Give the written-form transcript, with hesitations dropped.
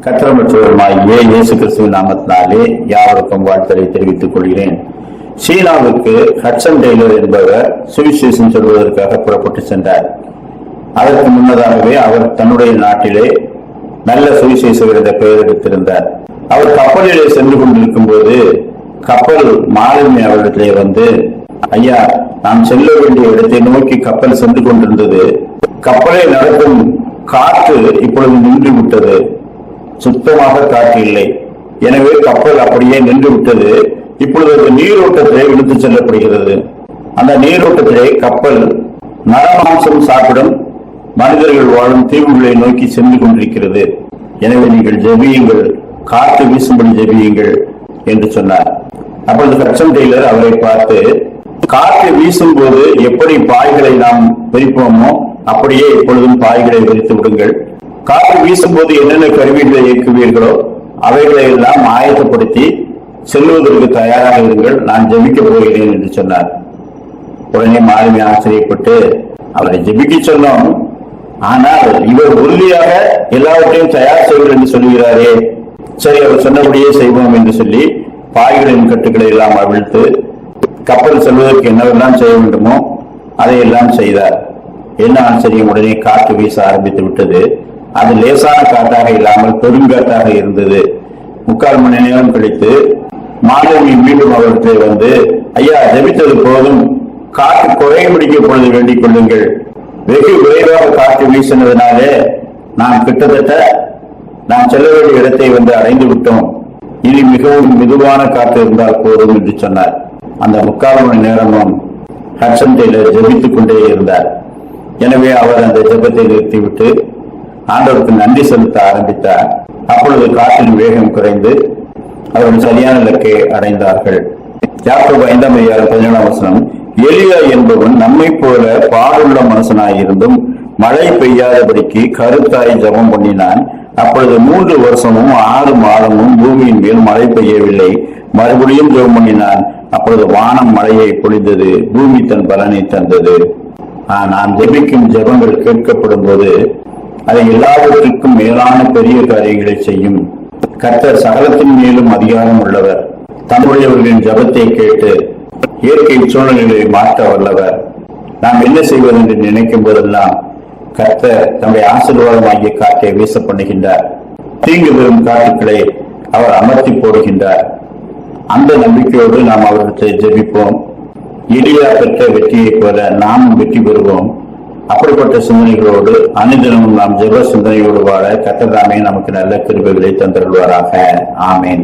கற்றமற்றவருமாகிய இயேசு கிறிஸ்துவின் நாமத்தினாலே யாவருக்கும் வாழ்த்தலை தெரிவித்துக் கொள்கிறேன். சீனாவுக்கு ஹட்சன் டெய்லர் என்பவர் சுவிசேஷம் சொல்வதற்காக புறப்பட்டு சென்றார். அதற்கு முன்னதாகவே அவர் தன்னுடைய நாட்டிலே நல்ல சுவிசேஷகர் என்ற பெயர் எடுத்திருந்தார். அவர் கப்பலிலே சென்று கொண்டிருக்கும் போது கப்பல் மாலுமி அவரிடத்திலே வந்து, ஐயா, நாம் செல்ல வேண்டிய இடத்தை நோக்கி கப்பல் சென்று கொண்டிருந்தது. கப்பலை நடக்கும் காற்று இப்பொழுது நின்று விட்டது. சுத்தமாக காற்று இல்லை. எனவே கப்பல் அப்படியே நின்று விட்டது. இப்பொழுது அது நீரோட்டத்திலே இழுத்து செல்லப்படுகிறது. அந்த நீரோட்டத்திலே கப்பல் நரமாம்சம் சாப்பிடும் மனிதர்கள் வாழும் தீவுகளை நோக்கி சென்று கொண்டிருக்கிறது. எனவே நீங்கள் ஜெபியுங்கள், காற்று வீசும்படி ஜெபியுங்கள் என்று சொன்னார். அப்பொழுது ஹட்சன் டெய்லர் அவரை பார்த்து, காற்று வீசும் போது எப்படி பாய்களை நாம் விரிப்போமோ அப்படியே இப்பொழுதும் பாய்களை விரித்து விடுங்கள். காற்று வீசும் போது என்னென்ன கருவிகளை இயக்குவீர்களோ அவைகளை எல்லாம் ஆயத்தப்படுத்தி செல்வதற்கு தயாராக இருங்கள், நான் ஜெபிக்க போகிறேன் என்று சொன்னார். உடனே மாலுமி ஆச்சரியப்பட்டு, அவரை ஜெபிக்க சொன்னோம், ஆனால் இவர் உறுதியாக எல்லாவற்றையும் தயார் செய்வது என்று சொல்கிறாரே, சரி அவர் சொன்னபடியே செய்வோம் என்று சொல்லி பாய்களின் கட்டுக்களை எல்லாம் அவிழ்த்து கப்பல் செல்வதற்கு என்னவெல்லாம் செய்ய வேண்டுமோ அதையெல்லாம் செய்தார். என்ன ஆச்சரியம், உடனே காற்று வீச ஆரம்பித்து விட்டது. அது லேசான காற்றாக இல்லாமல் பெருங்காற்றாக இருந்தது. 3/4 மணி நேரம் கழித்து மாலுமி மீண்டும் அவர்கிட்ட வந்து, ஐயா, ஜெபித்தது போதும், காற்று குறையும்படிக்க பொழுது வேண்டிக் கொள்ளுங்கள். வெகு விரைவாக காற்று வீசினதுனாலே நாம் கிட்டத்தட்ட நாம் செல்ல வேண்டிய இடத்தை வந்து அடைந்து விட்டோம். இனி மிகவும் மெதுவான காற்று இருந்தால் போதும் என்று சொன்னார். அந்த 3/4 மணி நேரமும் ஹட்சன் டெய்லர் ஜெபித்துக் கொண்டே இருந்தார். எனவே அவர் அந்த ஜெபத்தை நிறுத்திவிட்டு ஆண்டவருக்கு நன்றி செலுத்த ஆரம்பித்தார். அப்பொழுது காற்றின் வேகம் குறைந்து அவர்கள் சரியான இலக்கை அடைந்தார்கள். யாக்கோபு 5:17 எலியா என்பவன் நம்மை போல பாடுள்ள மனுஷனாயிருந்தும் மழை பெய்யாதபடிக்கு கருத்தாய் ஜெபம் பண்ணினான். அப்பொழுது 3 வருஷமும் 6 மாதமும் பூமியின் மேல் மழை பெய்யவில்லை. மறுபடியும் ஜெபம் பண்ணினான். அப்பொழுது வானம் மழையை பொழிந்தது, பூமி தன் பலனை தந்தது. நாம் ஜெபிக்கும் ஜெபங்கள் கேட்கப்படும் போது அதை எல்லாவற்றிற்கும் மேலான பெரிய காரியங்களை செய்யும். கர்த்தர் சகலத்தின் மேலும் அதிகாரம் உள்ளவர். தம்முடையவர்களின் ஜெபத்தை கேட்டு இயற்கை சூழ்நிலைகளை மாற்ற வல்லவர். நாம் என்ன செய்வது என்று நினைக்கும் போதெல்லாம் கர்த்தர் தம்முடைய ஆசீர்வாதமாகிய காற்றை வீச பண்ணுகின்றார். தீங்கு பெறும் காற்றுக்களை அவர் அமர்த்தி போடுகின்றார். அந்த நம்பிக்கையோடு நாம் அவர்களை ஜெபிப்போம். எலியா பெற்ற வெற்றியை போல நாமும் வெற்றி பெறுவோம். அப்படிப்பட்ட சிந்தனைகளோடு அனுதினமும் நாம் ஜெப சிந்தனையோடு வாழ கர்த்தர் தாமே நமக்கு நல்ல கிருபைகளை தந்தருள்வாராக. ஆமேன்.